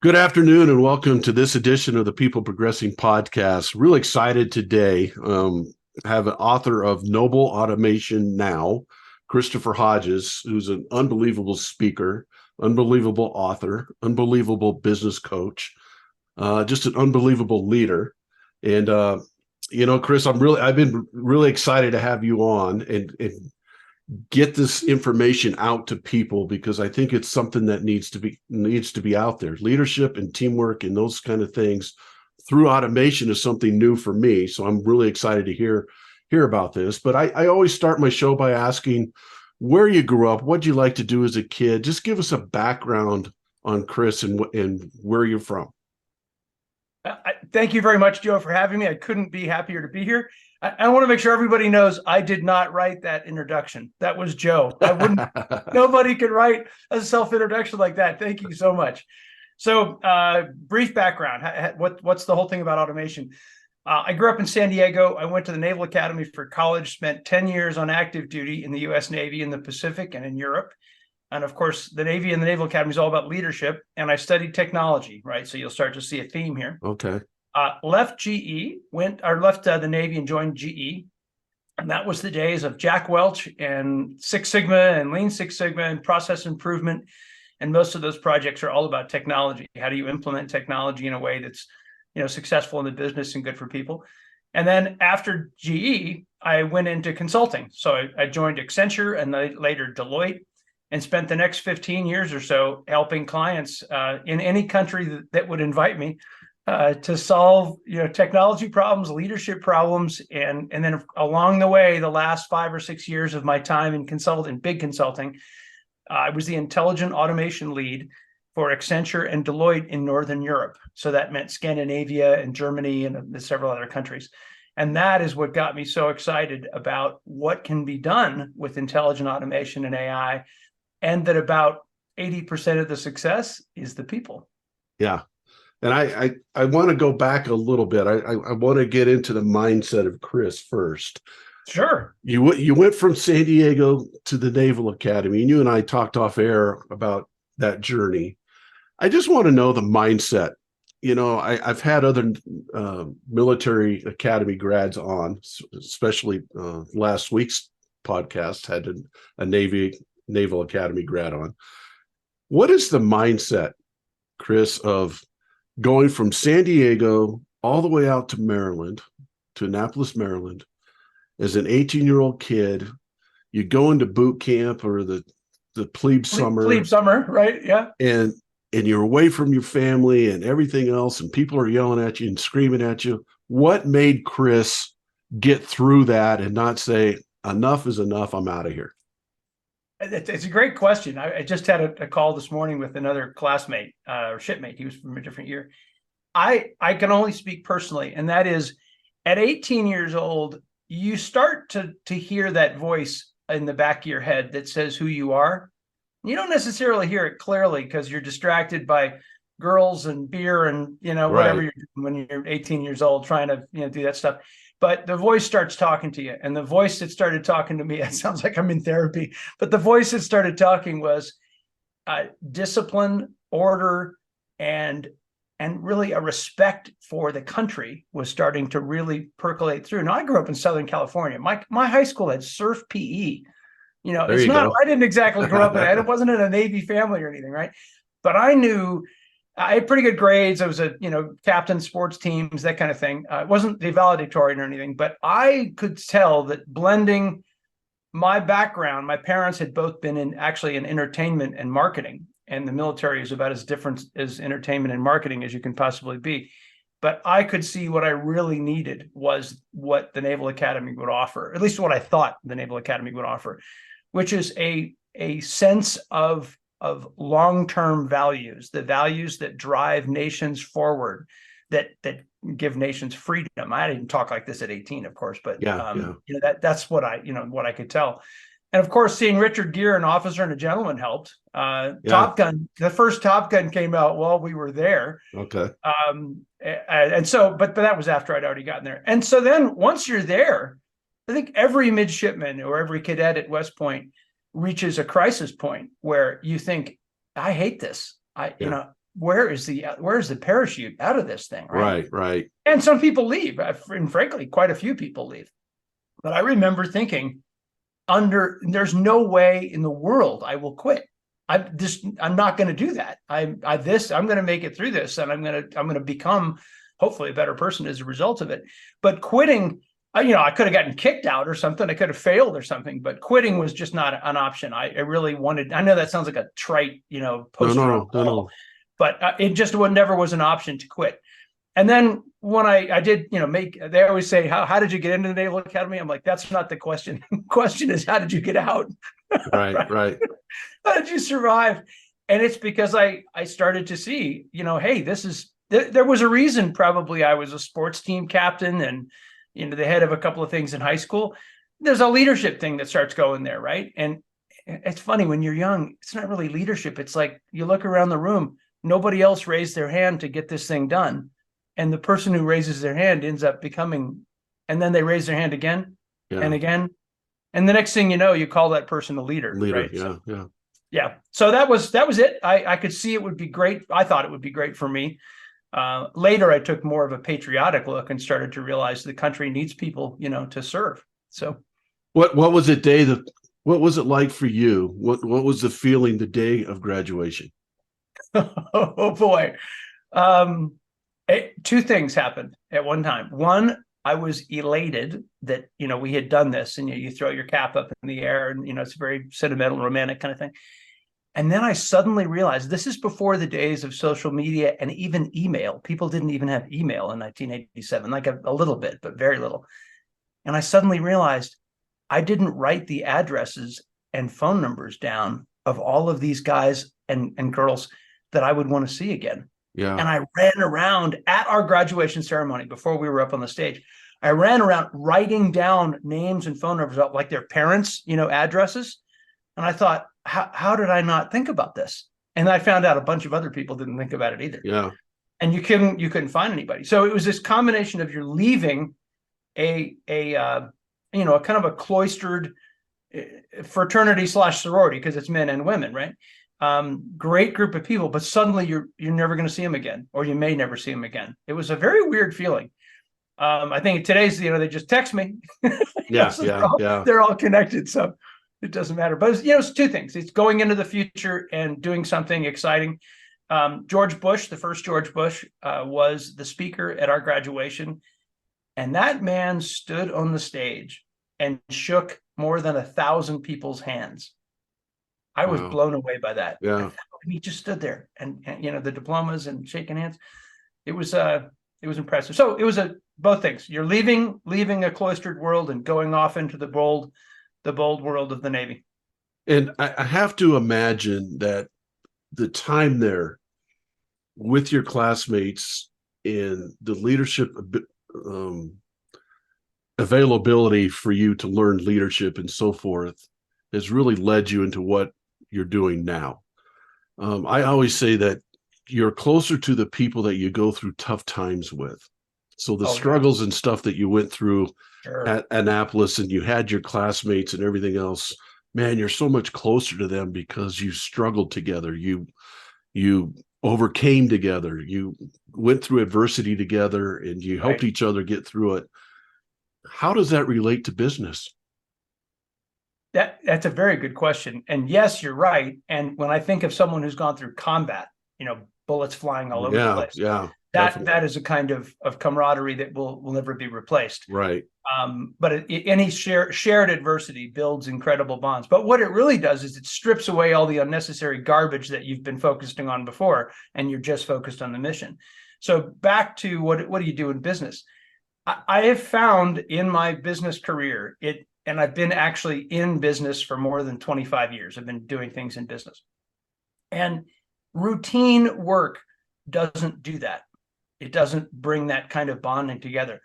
Good afternoon and welcome to this edition of the People Progressing Podcast. Really excited today. Have an author of Noble Automation Now, Christopher Hodges, who's an unbelievable speaker, unbelievable author, unbelievable business coach, just an unbelievable leader. And Chris, I've been really excited to have you on and get this information out to people because I think it's something that needs to be out there. Leadership and teamwork and those kind of things through automation is something new for me. So I'm really excited to hear about this. But I always start my show by asking where you grew up, what'd you like to do as a kid? Just give us a background on Chris and where you're from. Thank you very much, Joe, for having me. I couldn't be happier to be here. I want to make sure everybody knows I did not write that introduction. That was Joe. Nobody could write a self-introduction like that. Thank you so much. So brief background. What's the whole thing about automation? I grew up in San Diego. I went to the Naval Academy for college, spent 10 years on active duty in the U.S. Navy in the Pacific and in Europe. And of course, the Navy and the Naval Academy is all about leadership. And I studied technology, right? So you'll start to see a theme here. Okay. Left the Navy and joined GE. And that was the days of Jack Welch and Six Sigma and Lean Six Sigma and process improvement. And most of those projects are all about technology. How do you implement technology in a way that's, successful in the business and good for people? And then after GE, I went into consulting. So I joined Accenture and later Deloitte and spent the next 15 years or so helping clients in any country that would invite me to solve technology problems, leadership problems, and then along the way, the last 5 or 6 years of my time in big consulting, I was the intelligent automation lead for Accenture and Deloitte in Northern Europe. So that meant Scandinavia and Germany and several other countries. And that is what got me so excited about what can be done with intelligent automation and AI, and that about 80% of the success is the people. Yeah. And I want to go back a little bit. I want to get into the mindset of Chris first. Sure. You went from San Diego to the Naval Academy, and you and I talked off air about that journey. I just want to know the mindset. I've had other military academy grads on, especially last week's podcast had a Naval Academy grad on. What is the mindset, Chris, of going from San Diego all the way out to Maryland, to Annapolis, Maryland, as an 18-year-old kid? You go into boot camp or the plebe summer. Plebe summer, right? Yeah. And you're away from your family and everything else, and people are yelling at you and screaming at you. What made Chris get through that and not say, enough is enough, I'm out of here? It's a great question. I just had a call this morning with another classmate or shipmate. He was from a different year. I can only speak personally, and that is at 18 years old, you start to hear that voice in the back of your head that says who you are. You don't necessarily hear it clearly because you're distracted by girls and beer and whatever you're doing when you're 18 years old trying to do that stuff. But the voice starts talking to you, and the voice that started talking to me, it sounds like I'm in therapy, but the voice that started talking was discipline, order, and really a respect for the country was starting to really percolate through. Now, I grew up in Southern California. My high school had surf PE. It's not, I didn't exactly grow up in that. It wasn't in a Navy family or anything, right? But I knew I had pretty good grades. I was captain sports teams, that kind of thing. It wasn't the valedictorian or anything, but I could tell that blending my background, my parents had both been in entertainment and marketing, and the military is about as different as entertainment and marketing as you can possibly be. But I could see what I really needed was what the Naval Academy would offer, at least what I thought the Naval Academy would offer, which is a sense of long-term values, the values that drive nations forward, that give nations freedom. I didn't talk like this at 18, of course, but that's what I could tell. And of course, seeing Richard Gere, an officer and a gentleman, helped. Top Gun, the first Top Gun came out while we were there. Okay. And so, but that was after I'd already gotten there. And so then once you're there, I think every midshipman or every cadet at West Point reaches a crisis point where you think, I hate this. where's the parachute out of this thing, right? Right. And some people leave, and frankly, quite a few people leave. But I remember thinking, there's no way in the world I will quit. I'm not going to do that. I'm going to make it through this, and I'm going to become hopefully a better person as a result of it. But quitting, I could have gotten kicked out or something. I could have failed or something, but quitting was just not an option. I really wanted, I know that sounds like a trite, poster. No. But it just never was an option to quit. And then when I did, they always say, how did you get into the Naval Academy? I'm like, that's not the question. The question is, how did you get out? Right. How did you survive? And it's because I started to see, hey, there was a reason probably I was a sports team captain and, the head of a couple of things in high school. There's a leadership thing that starts going there, right? And it's funny, when you're young, it's not really leadership. It's like you look around the room, nobody else raised their hand to get this thing done. And the person who raises their hand ends up becoming, and then they raise their hand again and again. And the next thing you know, you call that person a leader. Right? Yeah. So that was it. I could see it would be great. I thought it would be great for me. Later, I took more of a patriotic look and started to realize the country needs people, to serve. So what was it, Dave? What was it like for you? What was the feeling the day of graduation? Oh boy. Two things happened at one time. One, I was elated that, we had done this, and you throw your cap up in the air, and, it's a very sentimental, romantic kind of thing. And then I suddenly realized, this is before the days of social media and even email. People didn't even have email in 1987, like a little bit, but very little. And I suddenly realized I didn't write the addresses and phone numbers down of all of these guys and girls that I would want to see again. Yeah. And I ran around at our graduation ceremony before we were up on the stage. I ran around writing down names and phone numbers, like their parents, addresses. And I thought, how did I not think about this? And I found out a bunch of other people didn't think about it either. Yeah. And you couldn't find anybody. So it was this combination of, you're leaving a kind of a cloistered fraternity/sorority, because it's men and women, right? Great group of people, but suddenly you're never going to see them again, or you may never see them again. It was a very weird feeling. I think today's, they just text me. They're all connected, so it doesn't matter. But it's two things. It's going into the future and doing something exciting. George Bush, the first George Bush, was the speaker at our graduation, and that man stood on the stage and shook more than 1,000 people's hands. I was blown away by that. Yeah. He just stood there and the diplomas and shaking hands. It was impressive. So it was both things. You're leaving a cloistered world and going off into the bold world of the Navy. And I have to imagine that the time there with your classmates and the leadership availability for you to learn leadership and so forth has really led you into what you're doing now. I always say that you're closer to the people that you go through tough times with. So the struggles and stuff that you went through at Annapolis, and you had your classmates and everything else, man, you're so much closer to them because you struggled together. You overcame together. You went through adversity together, and you helped each other get through it. How does that relate to business? That's a very good question. And yes, you're right. And when I think of someone who's gone through combat, bullets flying all over the place. Yeah. That is a kind of camaraderie that will never be replaced. Right. But any shared adversity builds incredible bonds. But what it really does is it strips away all the unnecessary garbage that you've been focusing on before, and you're just focused on the mission. So back to what do you do in business? I have found in my business career, and I've been actually in business for more than 25 years. I've been doing things in business. And routine work doesn't do that. It doesn't bring that kind of bonding together.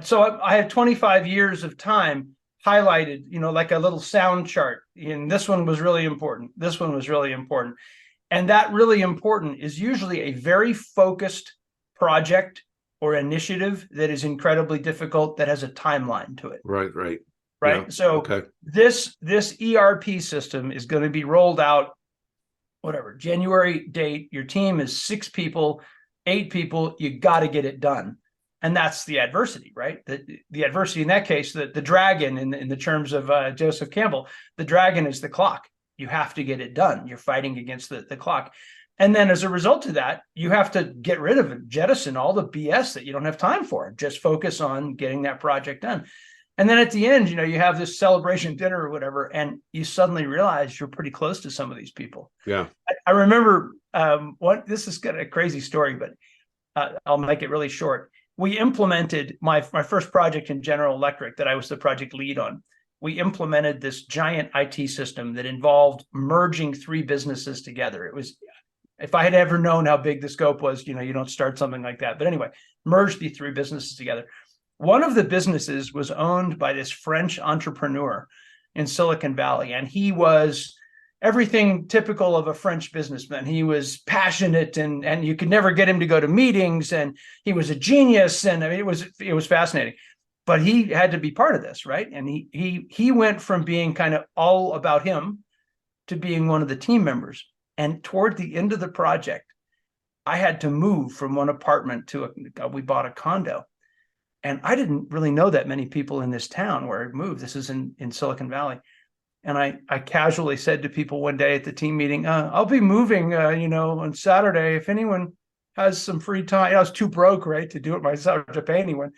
So I have 25 years of time highlighted, like a little sound chart. And this one was really important. This one was really important. And that really important is usually a very focused project or initiative that is incredibly difficult, that has a timeline to it. Right. Yeah. So this ERP system is going to be rolled out whatever, January date, your team is 6 people, 8 people, you got to get it done. And that's the adversity, right? The adversity in that case, the dragon in the terms of Joseph Campbell, the dragon is the clock. You have to get it done. You're fighting against the clock. And then as a result of that, you have to get rid of it, jettison all the BS that you don't have time for. Just focus on getting that project done. And then at the end, you have this celebration dinner or whatever, and you suddenly realize you're pretty close to some of these people. Yeah. I remember this is kind of a crazy story, but I'll make it really short. We implemented my first project in General Electric that I was the project lead on. We implemented this giant IT system that involved merging 3 businesses together. It was, if I had ever known how big the scope was, you don't start something like that. But anyway, merged the 3 businesses together. One of the businesses was owned by this French entrepreneur in Silicon Valley, and he was everything typical of a French businessman. He was passionate, and you could never get him to go to meetings, and he was a genius, and I mean, it was fascinating. But he had to be part of this, right? And he went from being kind of all about him to being one of the team members. And toward the end of the project, I had to move from one apartment to we bought a condo. And I didn't really know that many people in this town where I moved. This is in Silicon Valley. And I casually said to people one day at the team meeting, I'll be moving, on Saturday. If anyone has some free time, I was too broke, right, to do it myself, to pay anyone.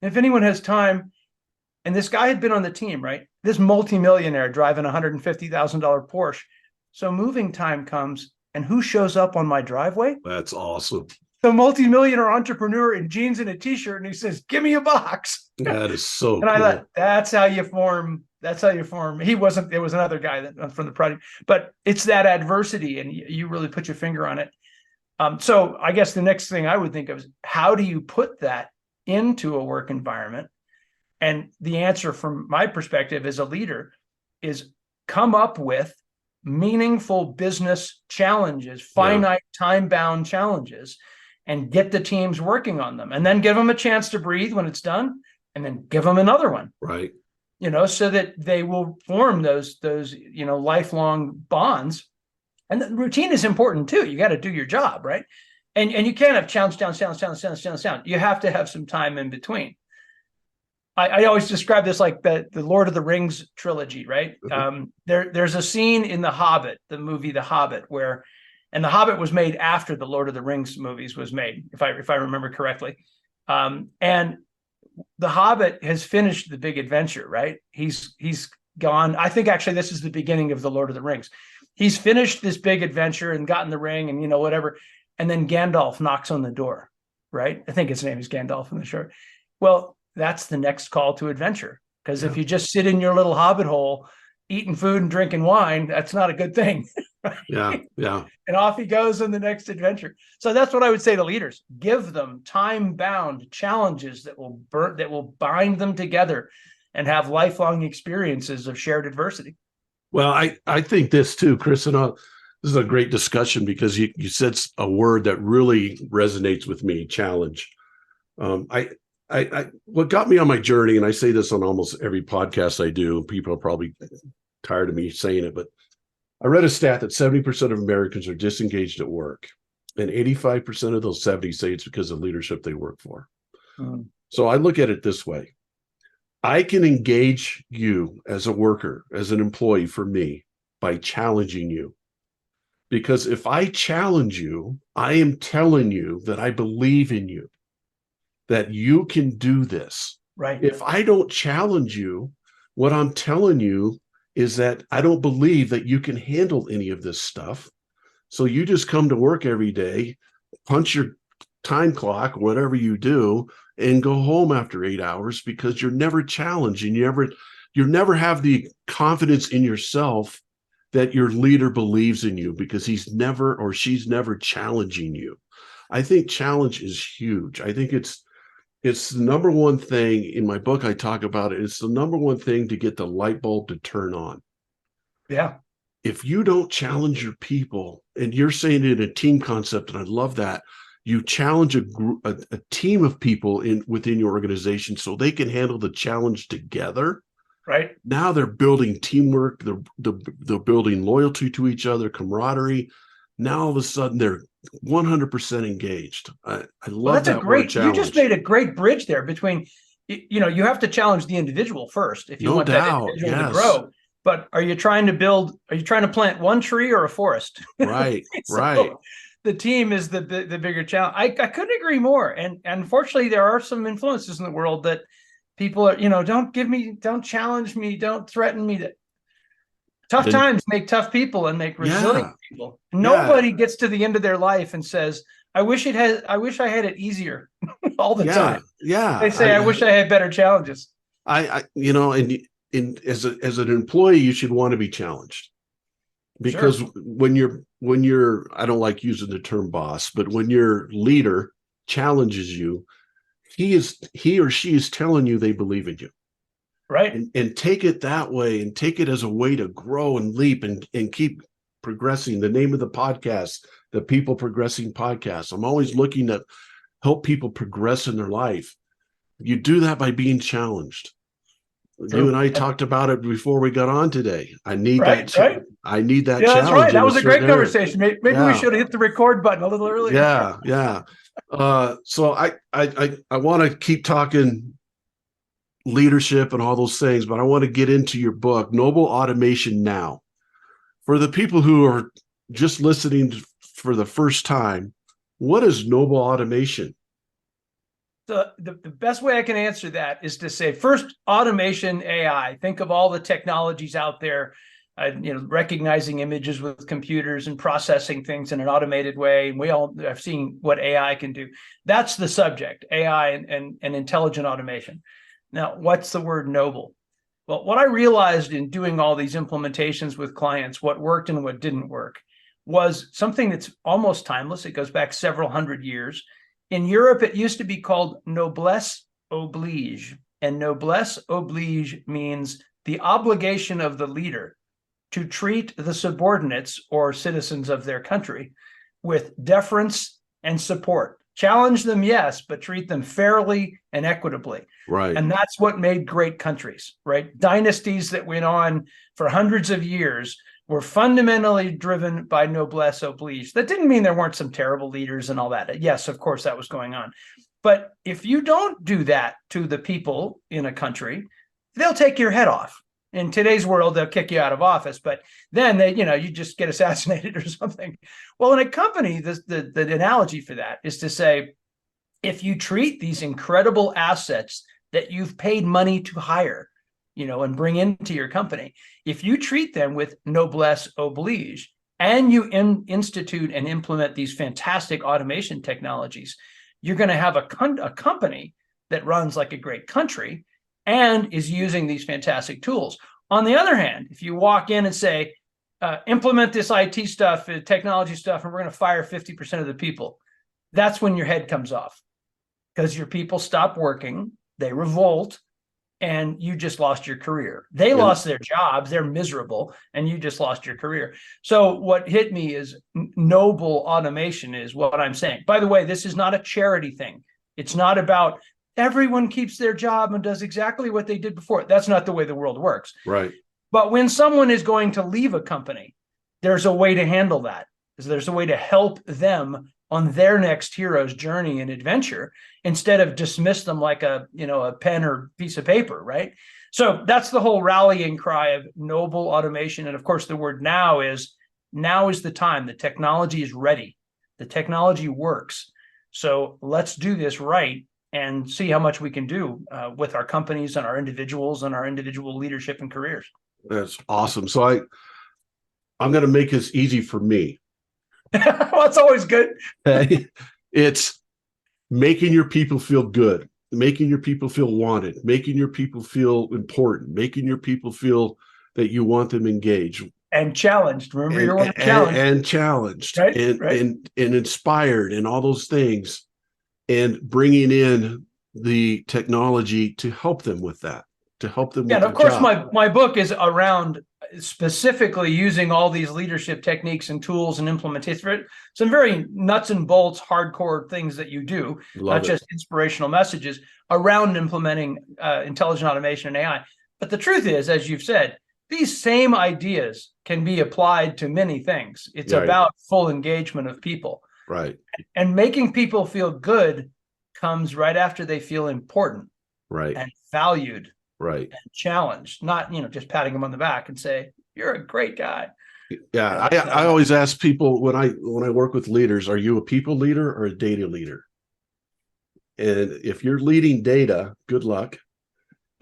If anyone has time, and this guy had been on the team, right? This multimillionaire driving a $150,000 Porsche. So moving time comes, and who shows up on my driveway? That's awesome. The multimillionaire entrepreneur in jeans and a t-shirt, and he says, "Give me a box." That is so and I thought, that's how you form. He wasn't, it was another guy that from the project, but it's that adversity, and you really put your finger on it. So I guess the next thing I would think of is, how do you put that into a work environment? And the answer from my perspective as a leader is come up with meaningful business challenges, finite time-bound challenges, and get the teams working on them, and then give them a chance to breathe when it's done, and then give them another one. Right. So that they will form those lifelong bonds. And the routine is important too. You got to do your job, right? And you can't have challenge. You have to have some time in between. I always describe this like the Lord of the Rings trilogy, right? Mm-hmm. There's a scene in The Hobbit, the movie The Hobbit, and The Hobbit was made after the Lord of the Rings movies was made, if I remember correctly. And The Hobbit has finished the big adventure, right? He's gone. I think actually this is the beginning of the Lord of the Rings. He's finished this big adventure and gotten the ring and whatever. And then Gandalf knocks on the door, right? I think his name is Gandalf in the short. Well, that's the next call to adventure. Because if you just sit in your little hobbit hole, eating food and drinking wine, that's not a good thing. Right? Yeah. And off he goes on the next adventure. So that's what I would say to leaders. Give them time-bound challenges that will bind them together and have lifelong experiences of shared adversity. Well, I think this too, Chris, and this is a great discussion because you said a word that really resonates with me: challenge. What got me on my journey, and I say this on almost every podcast I do, people are probably tired of me saying it, but I read a stat that 70% of Americans are disengaged at work, and 85% of those 70 say it's because of leadership they work for. So I look at it this way. I can engage you as a worker, as an employee for me, by challenging you. Because if I challenge you, I am telling you that I believe in you, that you can do this. Right. If I don't challenge you, what I'm telling you is that I don't believe that you can handle any of this stuff. So you just come to work every day, punch your time clock, whatever you do, and go home after 8 hours because you're never challenged, and you never have the confidence in yourself that your leader believes in you because he's never or she's never challenging you. I think challenge is huge. I think it's the number one thing in my book. I talk about it. It's the number one thing to get the light bulb to turn on. Yeah. If you don't challenge your people, and you're saying it in a team concept, and I love that, you challenge a team of people within your organization so they can handle the challenge together. Right. Now they're building teamwork. They're building loyalty to each other, camaraderie. Now all of a sudden they're 100% engaged. I Well, love that's a that word great, you just challenge. made a great bridge there between, you have to challenge the individual first if you No want that doubt. individual to Yes. grow. But are you trying to plant one tree or a forest? Right. Right. So the team is the bigger challenge. I couldn't agree more. And unfortunately, there are some influences in the world that people are, don't challenge me, don't threaten me. Tough Then times make tough people and make resilient yeah. people. Yeah. Nobody gets to the end of their life and says, I wish I wish I had it easier all the Yeah. time. Yeah. They say, I wish I had better challenges. And as an employee, you should want to be challenged, because Sure. when you're I don't like using the term boss, but when your leader challenges you, he or she is telling you they believe in you. Right. And take it that way, and take it as a way to grow and leap and keep progressing. The name of the podcast, the People Progressing Podcast. I'm always looking to help people progress in their life. You do that by being challenged. You and True. I talked about it before we got on today. Right. Right. I need that Yeah, that's right. challenge That in a was a great certain area. conversation. Maybe we Yeah. should have hit the record button a little earlier. Yeah. Yeah. So I want to keep talking leadership and all those things, but I want to get into your book, Noble Automation Now. For the people who are just listening for the first time, what is noble automation? The best way I can answer that is to say, first, automation, AI. Think of all the technologies out there, recognizing images with computers and processing things in an automated way. And we all have seen what AI can do. That's the subject, AI and intelligent automation. Now, what's the word noble? Well, what I realized in doing all these implementations with clients, what worked and what didn't work, was something that's almost timeless. It goes back several hundred years. In Europe, it used to be called noblesse oblige. And noblesse oblige means the obligation of the leader to treat the subordinates or citizens of their country with deference and support. Challenge them, yes, but treat them fairly and equitably. Right. And that's what made great countries, right? Dynasties that went on for hundreds of years were fundamentally driven by noblesse oblige. That didn't mean there weren't some terrible leaders and all that. Yes, of course, that was going on. But if you don't do that to the people in a country, they'll take your head off. In today's world, they'll kick you out of office, but then you just get assassinated or something. Well, in a company, the analogy for that is to say, if you treat these incredible assets that you've paid money to hire, and bring into your company, if you treat them with noblesse oblige and you institute and implement these fantastic automation technologies, you're going to have a company that runs like a great country and is using these fantastic tools. On the other hand, if you walk in and say, implement this IT stuff, technology stuff, and we're going to fire 50% of the people, that's when your head comes off, because your people stop working, they revolt, and you just lost your career. They lost their jobs, they're miserable, and you just lost your career. So what hit me is noble automation is what I'm saying. By the way, this is not a charity thing. It's not about everyone keeps their job and does exactly what they did before. That's not the way the world works. Right. But when someone is going to leave a company, there's a way to handle that. There's a way to help them on their next hero's journey and adventure, instead of dismiss them like a pen or piece of paper, right? So that's the whole rallying cry of noble automation. And of course, the word now is the time. The technology is ready. The technology works. So let's do this right and see how much we can do with our companies and our individuals and our individual leadership and careers. That's awesome. So I'm going to make this easy for me. Well, that's always good. It's making your people feel good, making your people feel wanted, making your people feel important, making your people feel that you want them engaged and challenged. Remember your word, challenged. And challenged, right? And inspired, and all those things, and bringing in the technology to help them with that, to help them. Yeah, with and of course, job. my book is around specifically using all these leadership techniques and tools and implementation. Some very nuts and bolts, hardcore things that you do, not just inspirational messages around implementing intelligent automation and AI. But the truth is, as you've said, these same ideas can be applied to many things. It's Right. about full engagement of people. Right. And making people feel good comes right after they feel important Right. and valued Right. and challenged, not, just patting them on the back and say, you're a great guy. Yeah. I always ask people when I work with leaders, are you a people leader or a data leader? And if you're leading data, good luck.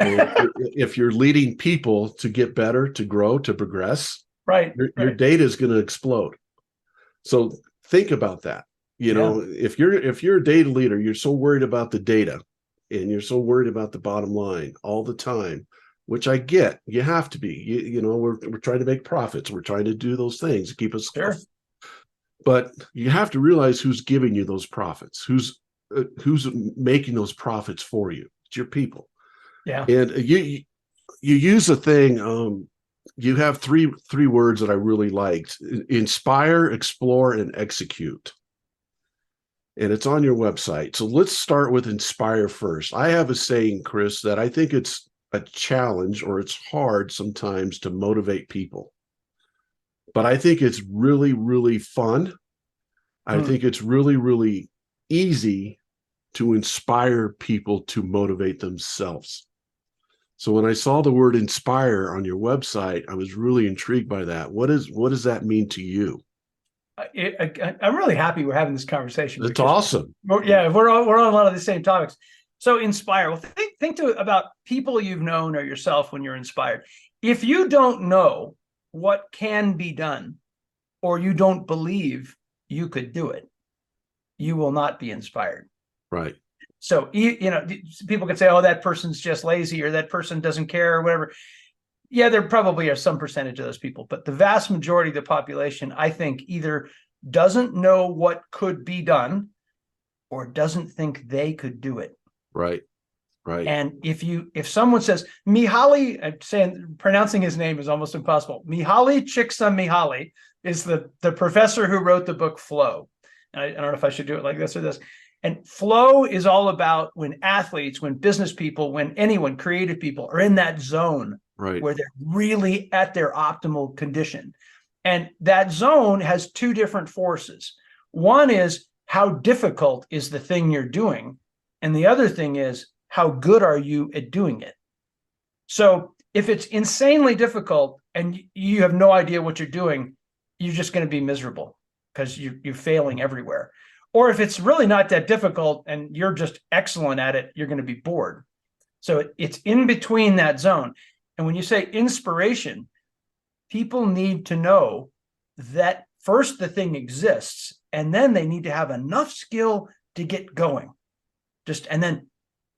And if you're leading people to get better, to grow, to progress, Right. your data is going to explode. So think about that. If you're a data leader, you're so worried about the data and you're so worried about the bottom line all the time, which I get. You have to be. We're trying to make profits. We're trying to do those things, keep us. Sure. But you have to realize who's giving you those profits, who's making those profits for you. It's your people. Yeah. And you use a thing. You have three words that I really liked: inspire, explore, and execute. And it's on your website. So let's start with inspire first. I have a saying, Chris, that I think it's a challenge or it's hard sometimes to motivate people. But I think it's really, really fun. I think it's really, really easy to inspire people to motivate themselves. So when I saw the word inspire on your website, I was really intrigued by that. What does that mean to you? I'm really happy we're having this conversation. It's awesome. We're on a lot of the same topics. So inspire. Well, think about people you've known or yourself when you're inspired. If you don't know what can be done, or you don't believe you could do it, you will not be inspired. Right. So, people could say, oh, that person's just lazy, or that person doesn't care, or whatever. Yeah, there probably are some percentage of those people, but the vast majority of the population, I think, either doesn't know what could be done or doesn't think they could do it. Right. Right. And if someone says Mihaly, I'm saying pronouncing his name is almost impossible. Mihaly Csikszentmihalyi is the professor who wrote the book Flow. And I don't know if I should do it like this or this. And flow is all about when athletes, when business people, when anyone, creative people, are in that zone, right, where they're really at their optimal condition. And that zone has two different forces. One is how difficult is the thing you're doing? And the other thing is, how good are you at doing it? So if it's insanely difficult and you have no idea what you're doing, you're just going to be miserable because you're failing everywhere. Or if it's really not that difficult and you're just excellent at it, you're going to be bored. So it's in between that zone. And when you say inspiration, people need to know that first the thing exists, and then they need to have enough skill to get going. And then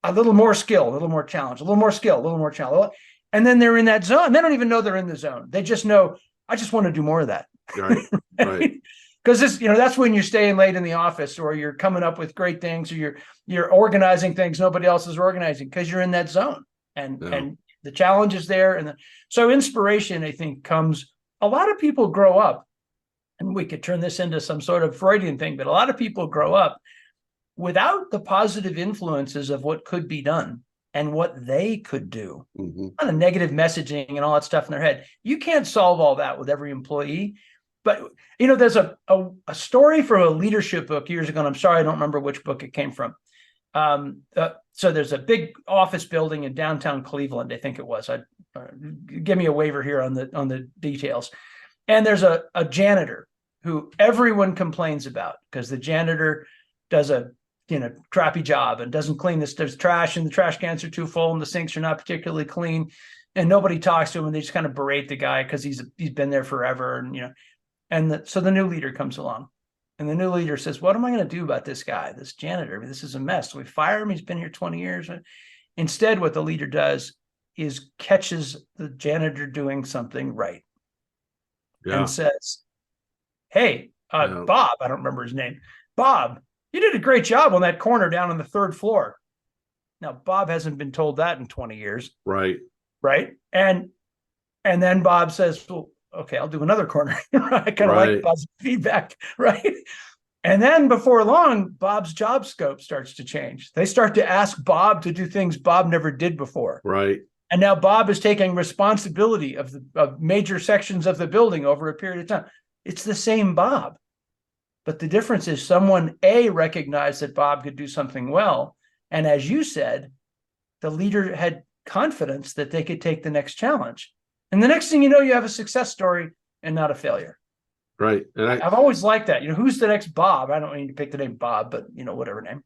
a little more skill, a little more challenge, a little more skill, a little more challenge. And then they're in that zone. They don't even know they're in the zone. They just know, I just want to do more of that. Right. Right. Because that's when you're staying late in the office, or you're coming up with great things, or you're organizing things nobody else is organizing, because you're in that zone, and the challenge is there. So inspiration, I think, comes. A lot of people grow up, and we could turn this into some sort of Freudian thing, but a lot of people grow up without the positive influences of what could be done and what they could do. Mm-hmm. Not a negative messaging and all that stuff in their head. You can't solve all that with every employee. But, there's a story from a leadership book years ago, and I'm sorry, I don't remember which book it came from. So there's a big office building in downtown Cleveland, I think it was. Give me a waiver here on the details. And there's a janitor who everyone complains about, because the janitor does a crappy job and doesn't clean this. There's trash, and the trash cans are too full, and the sinks are not particularly clean, and nobody talks to him, and they just kind of berate the guy because he's been there forever, and so the new leader comes along, and the new leader says, what am I going to do about this guy, this janitor? I mean, this is a mess. So we fire him. He's been here 20 years. Instead, what the leader does is catches the janitor doing something right. Yeah. And says, hey, Bob, I don't remember his name. Bob, you did a great job on that corner down on the third floor. Now, Bob hasn't been told that in 20 years. Right. Right. And then Bob says, well, okay, I'll do another corner. I kind of like Bob's feedback, right? And then before long, Bob's job scope starts to change. They start to ask Bob to do things Bob never did before. Right. And now Bob is taking responsibility of major sections of the building over a period of time. It's the same Bob. But the difference is someone A recognized that Bob could do something well. And as you said, the leader had confidence that they could take the next challenge. And the next thing you know, you have a success story and not a failure. Right. And I've always liked that. Who's the next Bob? I don't need to pick the name Bob, but whatever name.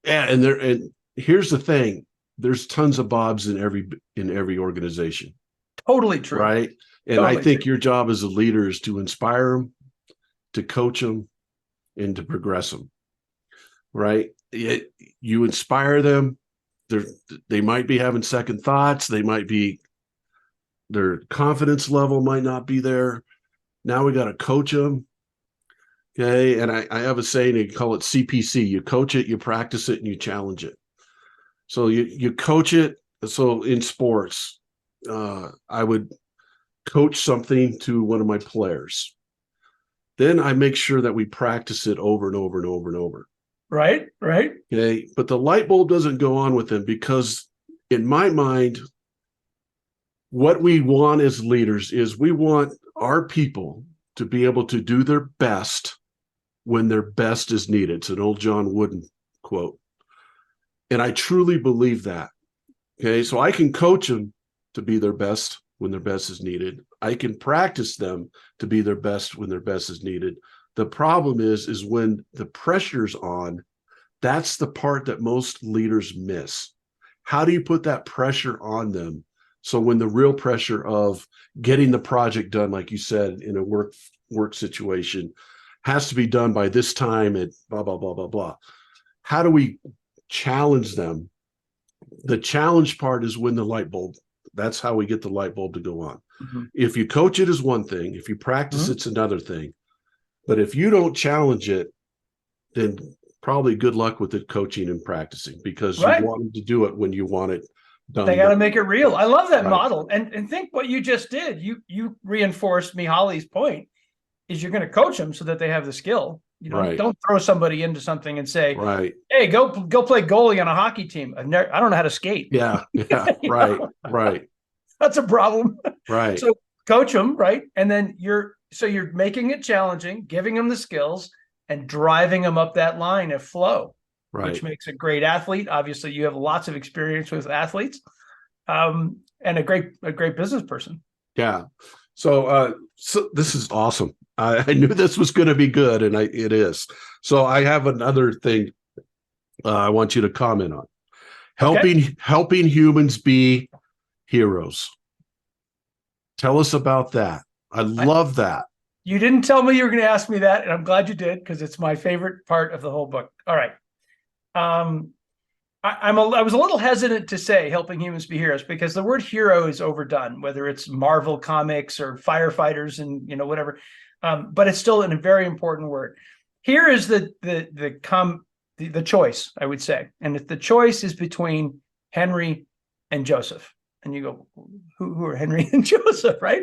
Yeah, and here's the thing. There's tons of Bobs in every organization. Totally true. Right. And totally I think true. your job as a leader is to inspire them, to coach them, and to progress them. Right. You inspire them. They might be having second thoughts. Their confidence level might not be there. Now we got to coach them. Okay. And I have a saying, you call it CPC. You coach it, you practice it, and you challenge it. So you coach it. So in sports, I would coach something to one of my players. Then I make sure that we practice it over and over and over and over. Right. Okay. But the light bulb doesn't go on with them because in my mind, what we want as leaders is we want our people to be able to do their best when their best is needed. It's an old John Wooden quote. And I truly believe that. Okay. So I can coach them to be their best when their best is needed. I can practice them to be their best when their best is needed. The problem is when the pressure's on, that's the part that most leaders miss. How do you put that pressure on them? So when the real pressure of getting the project done, like you said, in a work situation, has to be done by this time at blah, blah, blah, blah, blah. How do we challenge them? The challenge part is when the light bulb, that's how we get the light bulb to go on. Mm-hmm. If you coach it is one thing, if you practice it's another thing. But if you don't challenge it, then probably good luck with it coaching and practicing because you wanted to do it when you want it done. They got to make it real. I love that model. And think what you just did. You reinforced Mihali's point is you're going to coach them so that they have the skill. Don't throw somebody into something and say, hey, go play goalie on a hockey team. I don't know how to skate. Yeah. Right. That's a problem. Right. So coach them, right? And then you're making it challenging, giving them the skills and driving them up that line of flow, which makes a great athlete. Obviously, you have lots of experience with athletes and a great business person. Yeah. So this is awesome. I knew this was going to be good, and it is. So I have another thing I want you to comment on. Helping humans be heroes. Tell us about that. I love that. You didn't tell me you were going to ask me that, and I'm glad you did because it's my favorite part of the whole book. All right. I was a little hesitant to say helping humans be heroes because the word hero is overdone, whether it's Marvel comics or firefighters and whatever. But it's still a very important word. Here is the choice, I would say, and if the choice is between Henry and Joseph, and you go, who are Henry and Joseph, right?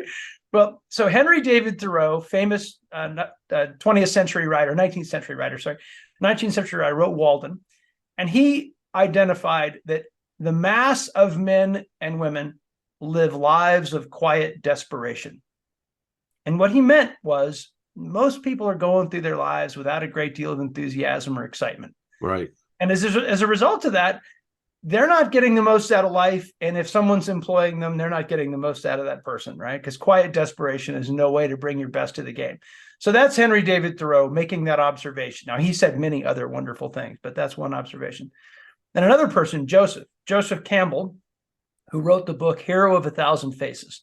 Well, so Henry David Thoreau, famous 19th century writer, wrote Walden, and he identified that the mass of men and women live lives of quiet desperation. And what he meant was most people are going through their lives without a great deal of enthusiasm or excitement. Right. And as a result of that, they're not getting the most out of life. And if someone's employing them, they're not getting the most out of that person, right? Because quiet desperation is no way to bring your best to the game. So that's Henry David Thoreau making that observation. Now, he said many other wonderful things, but that's one observation. And another person, Joseph Campbell, who wrote the book Hero of a Thousand Faces.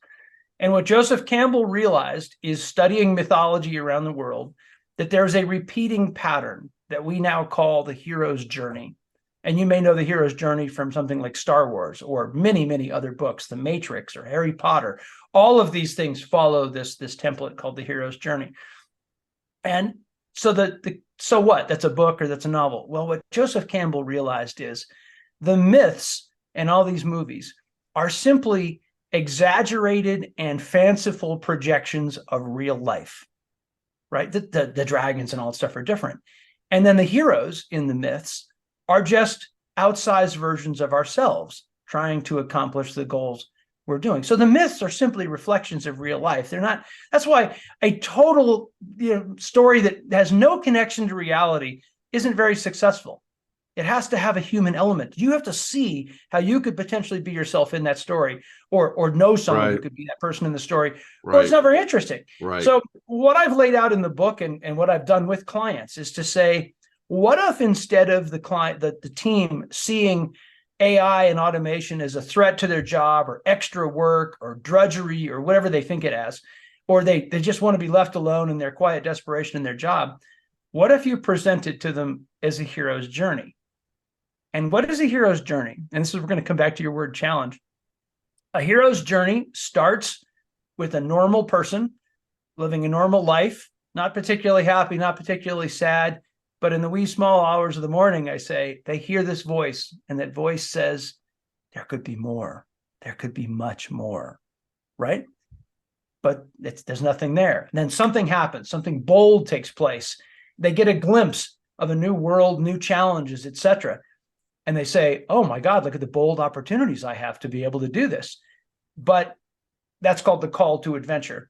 And what Joseph Campbell realized is studying mythology around the world, that there's a repeating pattern that we now call the hero's journey. And you may know the hero's journey from something like Star Wars or many, many other books, The Matrix or Harry Potter. All of these things follow this template called the hero's journey. And so so what? That's a book or that's a novel. Well, what Joseph Campbell realized is the myths and all these movies are simply exaggerated and fanciful projections of real life, right? The dragons and all that stuff are different. And then the heroes in the myths are just outsized versions of ourselves trying to accomplish the goals we're doing. So the myths are simply reflections of real life. They're not. That's why a total story that has no connection to reality isn't very successful. It has to have a human element. You have to see how you could potentially be yourself in that story, or know someone who could be that person in the story. Well, it's not very interesting. So what I've laid out in the book and what I've done with clients is to say, what if instead of the team seeing AI and automation as a threat to their job or extra work or drudgery or whatever they think it as, or they just want to be left alone in their quiet desperation in their job, what if you present it to them as a hero's journey? And what is a hero's journey? And this is, we're going to come back to your word challenge. A hero's journey starts with a normal person living a normal life, not particularly happy, not particularly sad, but in the wee small hours of the morning, I say, they hear this voice, and that voice says, there could be more. There could be much more, right? But there's nothing there. And then something happens, something bold takes place. They get a glimpse of a new world, new challenges, etc. And they say, oh my God, look at the bold opportunities I have to be able to do this. But that's called the call to adventure.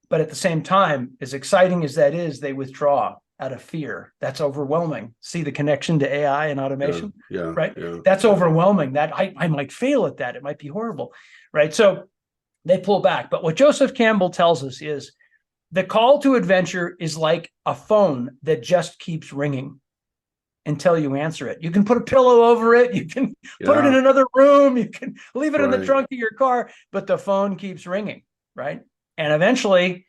But at the same time, as exciting as that is, they withdraw out of fear. That's overwhelming. See the connection to AI and automation, right? Yeah. That's overwhelming. That I might fail at that. It might be horrible, right? So they pull back. But what Joseph Campbell tells us is the call to adventure is like a phone that just keeps ringing until you answer it. You can put a pillow over it. You can put it in another room. You can leave it in the trunk of your car, but the phone keeps ringing, right? And eventually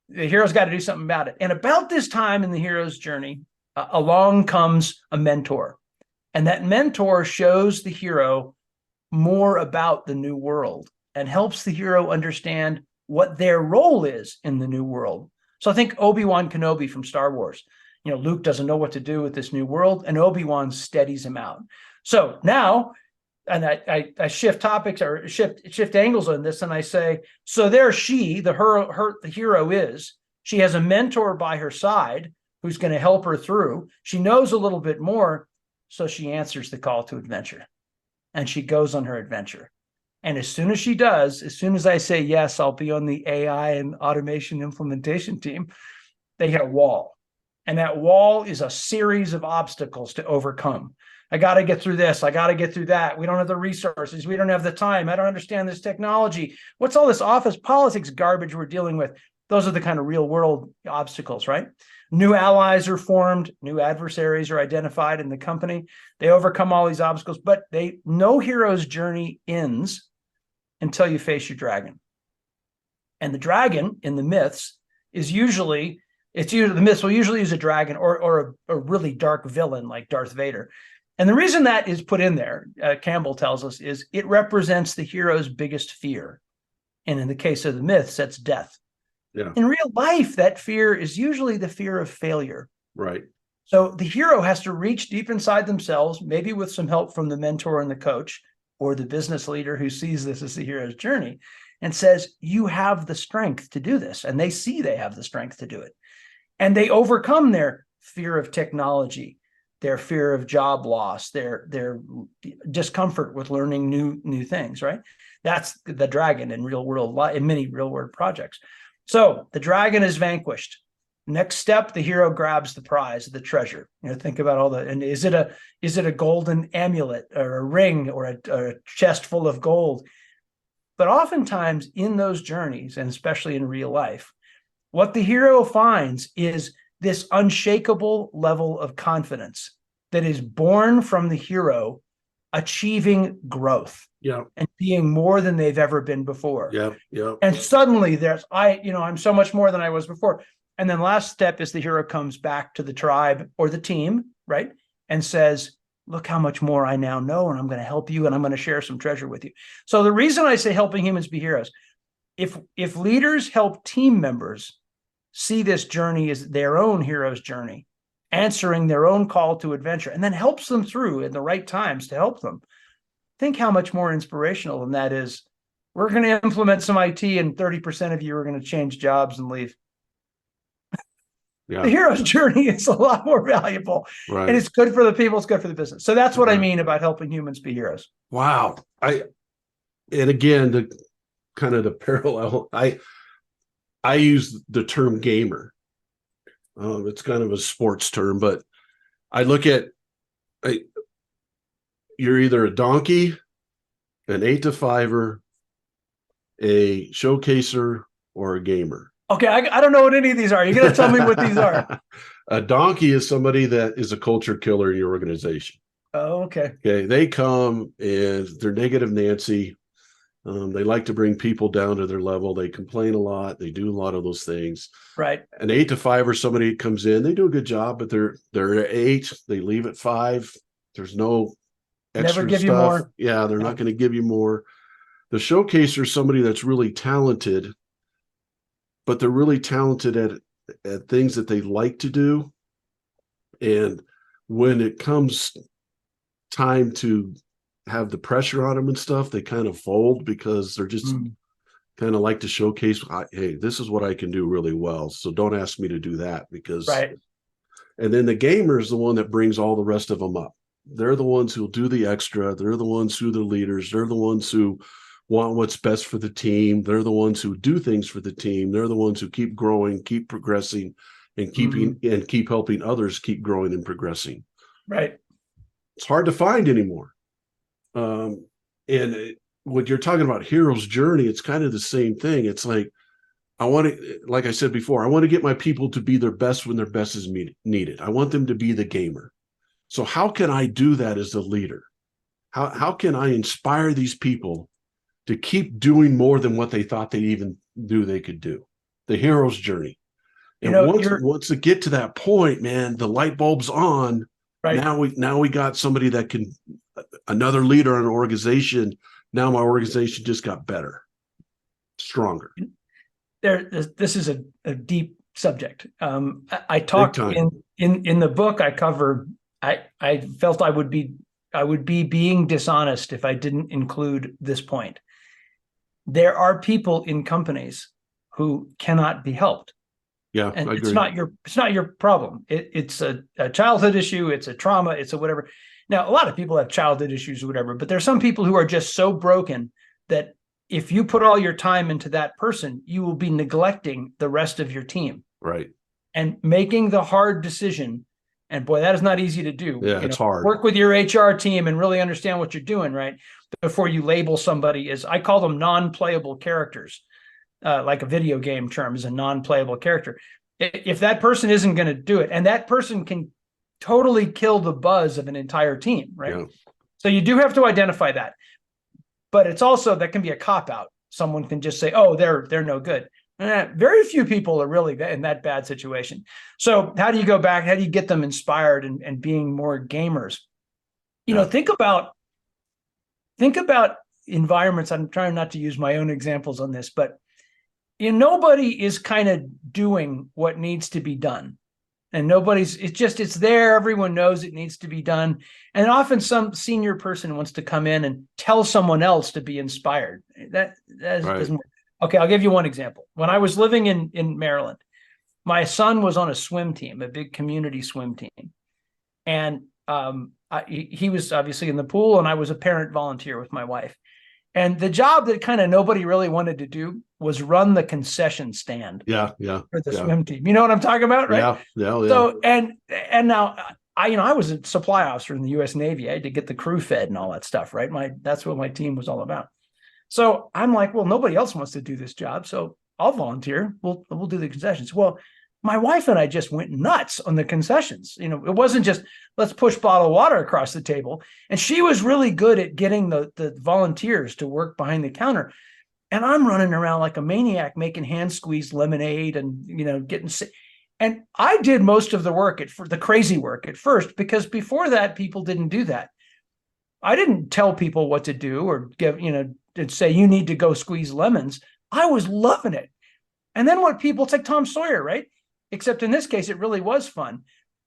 the hero's got to do something about it. And about this time in the hero's journey, along comes a mentor. And that mentor shows the hero more about the new world and helps the hero understand what their role is in the new world. So I think Obi-Wan Kenobi from Star Wars, Luke doesn't know what to do with this new world, and Obi-Wan steadies him out. So now, and I shift topics or shift angles on this, and I say, so there the hero is. She has a mentor by her side who's going to help her through. She knows a little bit more, so she answers the call to adventure, and she goes on her adventure. And as soon as she does, as soon as I say, yes, I'll be on the AI and automation implementation team, they hit a wall. And that wall is a series of obstacles to overcome. I got to get through this. I got to get through that. We don't have the resources. We don't have the time. I don't understand this technology. What's all this office politics garbage we're dealing with? Those are the kind of real world obstacles, right? New allies are formed. New adversaries are identified in the company. They overcome all these obstacles, but no hero's journey ends until you face your dragon. And the dragon in the myths is usually the myths will usually use a dragon or a really dark villain like Darth Vader. And the reason that is put in there, Campbell tells us, is it represents the hero's biggest fear. And in the case of the myths, that's death. Yeah. In real life, that fear is usually the fear of failure. Right. So the hero has to reach deep inside themselves, maybe with some help from the mentor and the coach or the business leader who sees this as the hero's journey and says, you have the strength to do this. And they see they have the strength to do it. And they overcome their fear of technology, their fear of job loss, their discomfort with learning new things, right? That's the dragon in many real world projects. So the dragon is vanquished. Next step, the hero grabs the prize, the treasure. Think about and is it a golden amulet or a ring or a chest full of gold? But oftentimes in those journeys, and especially in real life, what the hero finds is this unshakable level of confidence that is born from the hero achieving growth and being more than they've ever been before. And suddenly I'm so much more than I was before. And then last step is the hero comes back to the tribe or the team, right? And says, look how much more I now know, and I'm going to help you, and I'm going to share some treasure with you. So the reason I say helping humans be heroes, if leaders help team members see this journey as their own hero's journey, answering their own call to adventure, and then helps them through in the right times to help them, think how much more inspirational than that is. We're going to implement some IT and 30% of you are going to change jobs and leave. The hero's journey is a lot more valuable, and it's good for the people. It's good for the business. So that's what I mean about helping humans be heroes. Wow. and again, the kind of the parallel, I use the term gamer. It's kind of a sports term, but I look at you're either a donkey, an 8 to 5er, a showcaser, or a gamer. Okay, I don't know what any of these are. You're going to tell me what these are. A donkey is somebody that is a culture killer in your organization. Oh, okay. Okay, they come and they're negative Nancy. They like to bring people down to their level. They complain a lot. They do a lot of those things. Right. An 8 to 5er, somebody comes in, they do a good job, but they're at 8. They leave at 5. There's no extra Never give stuff. you more. Yeah, they're not going to give you more. The showcaser is somebody that's really talented, but they're really talented at things that they like to do. And when it comes time to have the pressure on them and stuff, they kind of fold because they're just kind of like to showcase, hey, this is what I can do really well. So don't ask me to do that because, right. And then the gamer is the one that brings all the rest of them up. They're the ones who'll do the extra. They're the ones who are the leaders. They're the ones who want what's best for the team. They're the ones who do things for the team. They're the ones who keep growing, keep progressing, and keep helping others keep growing and progressing. Right. It's hard to find anymore. And when you're talking about hero's journey, it's kind of the same thing. It's like, like I said before, I want to get my people to be their best when their best is needed. I want them to be the gamer. So how can I do that as the leader? How can I inspire these people to keep doing more than what they thought they even knew they could do? The hero's journey. And once they get to that point, man, the light bulb's on. Right. Now we got somebody that can, another leader in an organization. Now my organization just got better, stronger. This is a deep subject. I talked in the book. I cover. I felt I would be being dishonest if I didn't include this point. There are people in companies who cannot be helped. Yeah, and I agree. It's not your problem. It's a childhood issue. It's a trauma. It's a whatever. Now, a lot of people have childhood issues or whatever, but there's some people who are just so broken that if you put all your time into that person, you will be neglecting the rest of your team. Right. And making the hard decision. And boy, that is not easy to do. Yeah, it's hard. Work with your HR team and really understand what you're doing, right? Before you label somebody as, I call them non-playable characters. Like a video game term is a non-playable character. If that person isn't going to do it, and that person can totally kill the buzz of an entire team, right? Yeah. So you do have to identify that. But it's also, that can be a cop-out. Someone can just say, oh, they're no good. Very few people are really in that bad situation. So how do you go back? How do you get them inspired and being more gamers? You know, think about environments. I'm trying not to use my own examples on this, but nobody is kind of doing what needs to be done. And it's there. Everyone knows it needs to be done. And often some senior person wants to come in and tell someone else to be inspired. That right. Doesn't work. Okay, I'll give you one example. When I was living in Maryland, my son was on a swim team, a big community swim team. And he was obviously in the pool, and I was a parent volunteer with my wife. And the job that kind of nobody really wanted to do was run the concession stand. Yeah. For the swim team. You know what I'm talking about, right? Yeah. So, and now I was a supply officer in the U.S. Navy. I had to get the crew fed and all that stuff, right? That's what my team was all about. So I'm like, well, nobody else wants to do this job, so I'll volunteer. We'll do the concessions. Well, my wife and I just went nuts on the concessions. It wasn't just let's push bottled water across the table. And she was really good at getting the volunteers to work behind the counter. And I'm running around like a maniac making hand squeeze lemonade and getting sick. And I did most of the work the crazy work at first, because before that, people didn't do that. I didn't tell people what to do or give, to say you need to go squeeze lemons. I was loving it. And then it's like Tom Sawyer, right? Except in this case, it really was fun.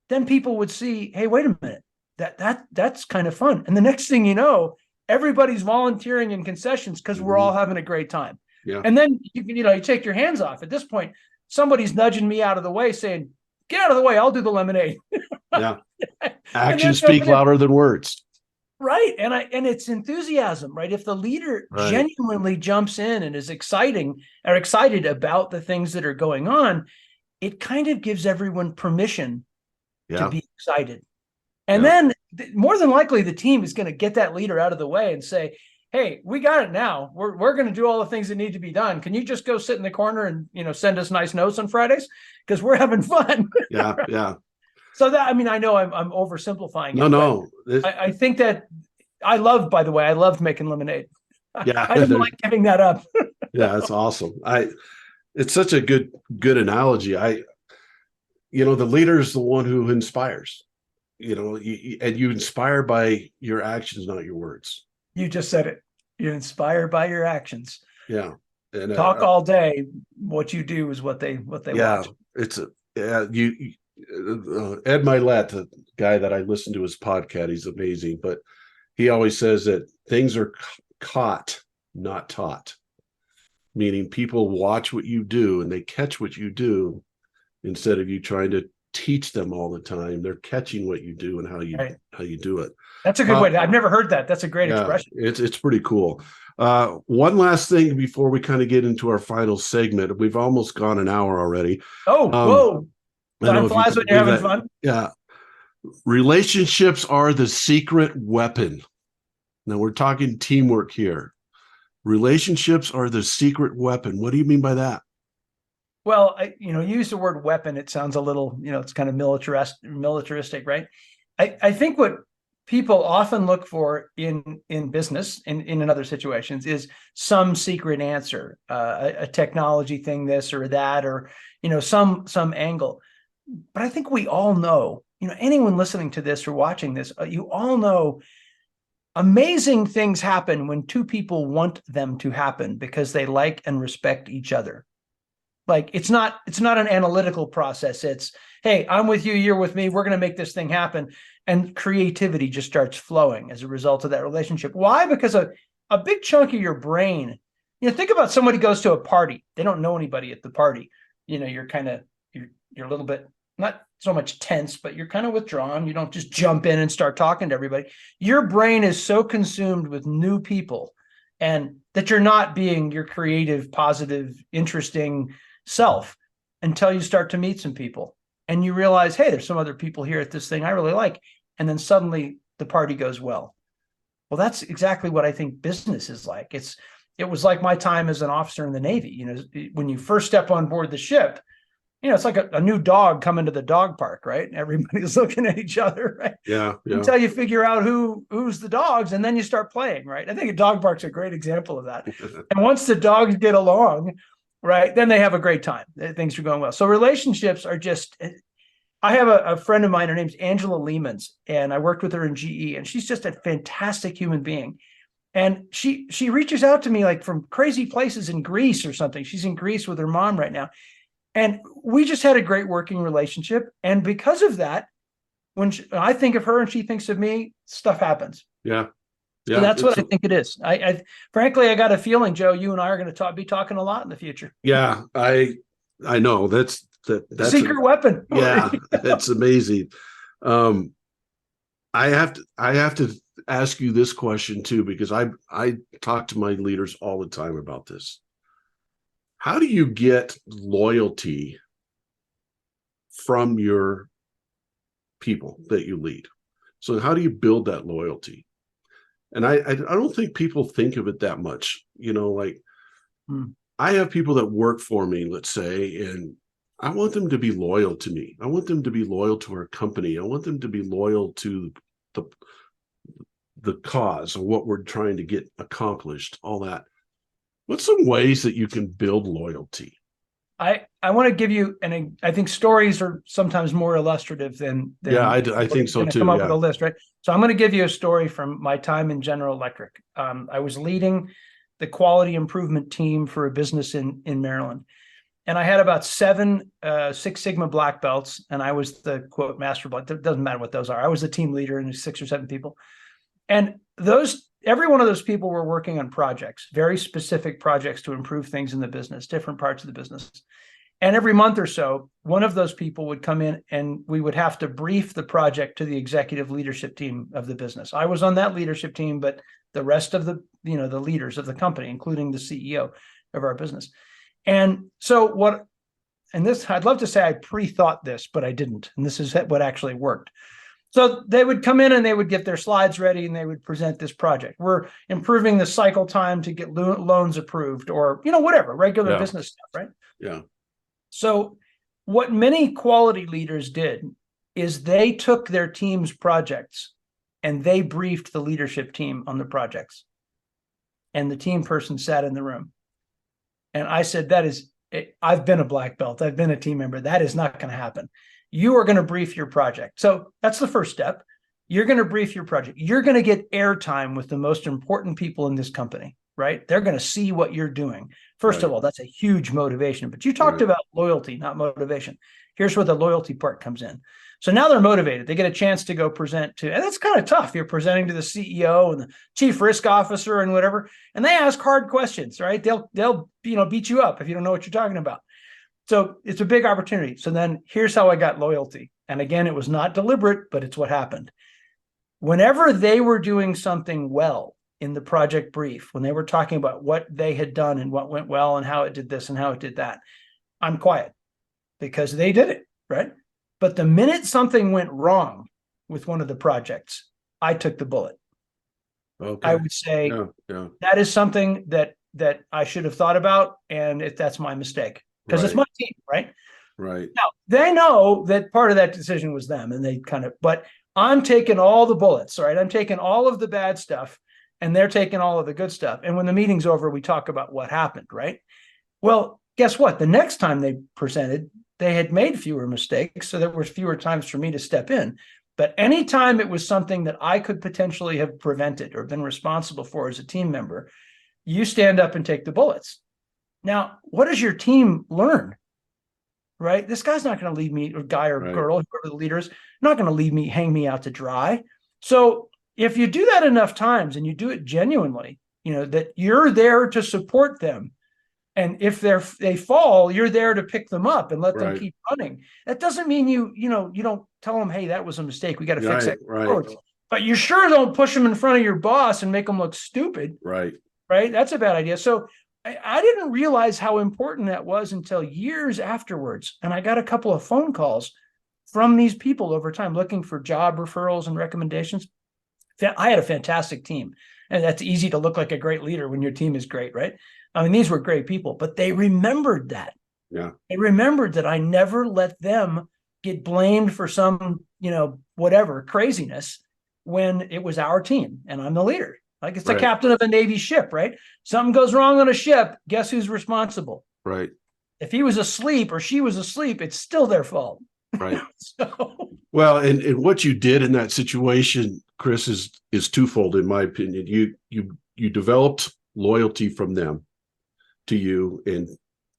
Then people would see, hey, wait a minute, that's kind of fun. And the next thing you know, everybody's volunteering in concessions because we're all having a great time. Yeah. And then you take your hands off. At this point, somebody's nudging me out of the way, saying, "Get out of the way, I'll do the lemonade." Yeah. Actions speak louder than words. Right. And it's enthusiasm, right? If the leader Right. genuinely jumps in and is excited about the things that are going on, it kind of gives everyone permission to Yeah. be excited. And Yeah. then more than likely the team is going to get that leader out of the way and say, "Hey, we got it now. We're going to do all the things that need to be done. Can you just go sit in the corner and, send us nice notes on Fridays? Because we're having fun." Yeah. Yeah. So that, I mean, I know I'm oversimplifying No, it, but no. This, I think that by the way, I loved making lemonade. yeah. I didn't like giving that up. Yeah. It's awesome. It's such a good analogy. The leader is the one who inspires, and you inspire by your actions, not your words. You just said it. You're inspired by your actions. Yeah. And, Talk all day. What you do is what they yeah, watch. it's Ed Milet, the guy that I listen to his podcast, he's amazing, but he always says that things are caught, not taught, meaning people watch what you do and they catch what you do instead of you trying to teach them all the time. They're catching what you do and Right. how you do it. That's a good way. I've never heard that. That's a great Yeah, expression. it's pretty cool. One last thing before we kind of get into our final segment. We've almost gone an hour already. Oh, whoa. I don't know Time if you flies can when you're believe having that. fun. Yeah. Relationships are the secret weapon. Now we're talking teamwork here. Relationships are the secret weapon. What do you mean by that? Well, you use the word weapon. It sounds a little, it's kind of militaristic, right? I think what people often look for in business in other situations is some secret answer, a technology thing, this or that, or some angle. But I think we all know, anyone listening to this or watching this, you all know amazing things happen when two people want them to happen because they like and respect each other. Like it's not an analytical process. It's, hey, I'm with you, you're with me, we're going to make this thing happen. And creativity just starts flowing as a result of that relationship. Why? Because a big chunk of your brain, think about somebody goes to a party. They don't know anybody at the party. You're kind of, you're a little bit, not so much tense, but you're kind of withdrawn. You don't just jump in and start talking to everybody. Your brain is so consumed with new people and that you're not being your creative, positive, interesting self until you start to meet some people and you realize, hey, there's some other people here at this thing I really like. And then suddenly the party goes well. Well, that's exactly what I think business is like. It was like my time as an officer in the Navy. When you first step on board the ship, it's like a new dog coming to the dog park, right? Everybody's looking at each other, right? Yeah, yeah. Until you figure out who's the dogs, and then you start playing, right? I think a dog park's a great example of that. And once the dogs get along, right, then they have a great time. Things are going well. So relationships are just. I have a friend of mine. Her name's Angela Lehmans, and I worked with her in GE, and she's just a fantastic human being. And she reaches out to me like from crazy places in Greece or something. She's in Greece with her mom right now. And we just had a great working relationship. And because of that, when I think of her and she thinks of me, stuff happens. Yeah. Yeah. So that's what I think it is. Frankly, I got a feeling, Joe, you and I are going to be talking a lot in the future. Yeah. I know that's secret weapon. Yeah. It's amazing. I have to ask you this question too, because I talk to my leaders all the time about this. How do you get loyalty from your people that you lead? So how do you build that loyalty? And I don't think people think of it that much. I have people that work for me, let's say, and I want them to be loyal to me. I want them to be loyal to our company. I want them to be loyal to the cause of what we're trying to get accomplished, all that. What's some ways that you can build loyalty? I want to give you, and I think stories are sometimes more illustrative than yeah, I think so too. Come up yeah. with a list, right? So I'm going to give you a story from my time in General Electric. I was leading the quality improvement team for a business in Maryland, and I had about 7 Six Sigma black belts, and I was the quote master black. It doesn't matter what those are. I was the team leader, and 6 or 7 people, and every one of those people were working on projects, very specific projects to improve things in the business, different parts of the business. And every month or so, one of those people would come in and we would have to brief the project to the executive leadership team of the business. I was on that leadership team, but the rest of the leaders of the company, including the CEO of our business. And so I'd love to say I pre-thought this, but I didn't. And this is what actually worked. So they would come in and they would get their slides ready and they would present this project. We're improving the cycle time to get loans approved, or, whatever, regular business stuff, right? Yeah. So what many quality leaders did is they took their team's projects and they briefed the leadership team on the projects. And the team person sat in the room. And I said, I've been a black belt. I've been a team member. That is not going to happen. You are going to brief your project. So that's the first step. You're going to brief your project. You're going to get airtime with the most important people in this company, right? They're going to see what you're doing. First of all, that's a huge motivation. But you talked about loyalty, not motivation. Here's where the loyalty part comes in. So now they're motivated. They get a chance to go present to, and that's kind of tough. You're presenting to the CEO and the chief risk officer and whatever, and they ask hard questions, right? They'll beat you up if you don't know what you're talking about. So it's a big opportunity. So then here's how I got loyalty. And again, it was not deliberate, but it's what happened. Whenever they were doing something well in the project brief, when they were talking about what they had done and what went well and how it did this and how it did that, I'm quiet because they did it, right? But the minute something went wrong with one of the projects, I took the bullet. Okay. I would say that is something that I should have thought about, and that's my mistake because it's my team, right? Right. Now, they know that part of that decision was them, and they but I'm taking all the bullets, right? I'm taking all of the bad stuff, and they're taking all of the good stuff. And when the meeting's over, we talk about what happened, right? Well, guess what? The next time they presented, they had made fewer mistakes, so there were fewer times for me to step in. But anytime it was something that I could potentially have prevented or been responsible for as a team member, you stand up and take the bullets. Now, what does your team learn? Right? This guy's not going to leave me, or guy or girl, whoever the leader is, not going to leave me, hang me out to dry. So if you do that enough times and you do it genuinely, that you're there to support them. And if they fall, you're there to pick them up and let them keep running. That doesn't mean you don't tell them, hey, that was a mistake. We got to fix it. Right. But you sure don't push them in front of your boss and make them look stupid. Right. Right. That's a bad idea. So I didn't realize how important that was until years afterwards. And I got a couple of phone calls from these people over time looking for job referrals and recommendations. I had a fantastic team. And that's easy to look like a great leader when your team is great, right? I mean, these were great people, but they remembered that. Yeah. They remembered that I never let them get blamed for some, whatever craziness when it was our team and I'm the leader. Like it's the captain of a Navy ship, right? Something goes wrong on a ship. Guess who's responsible? Right. If he was asleep or she was asleep, it's still their fault. Right. Well, and what you did in that situation, Chris, is twofold, in my opinion. You developed loyalty from them to you and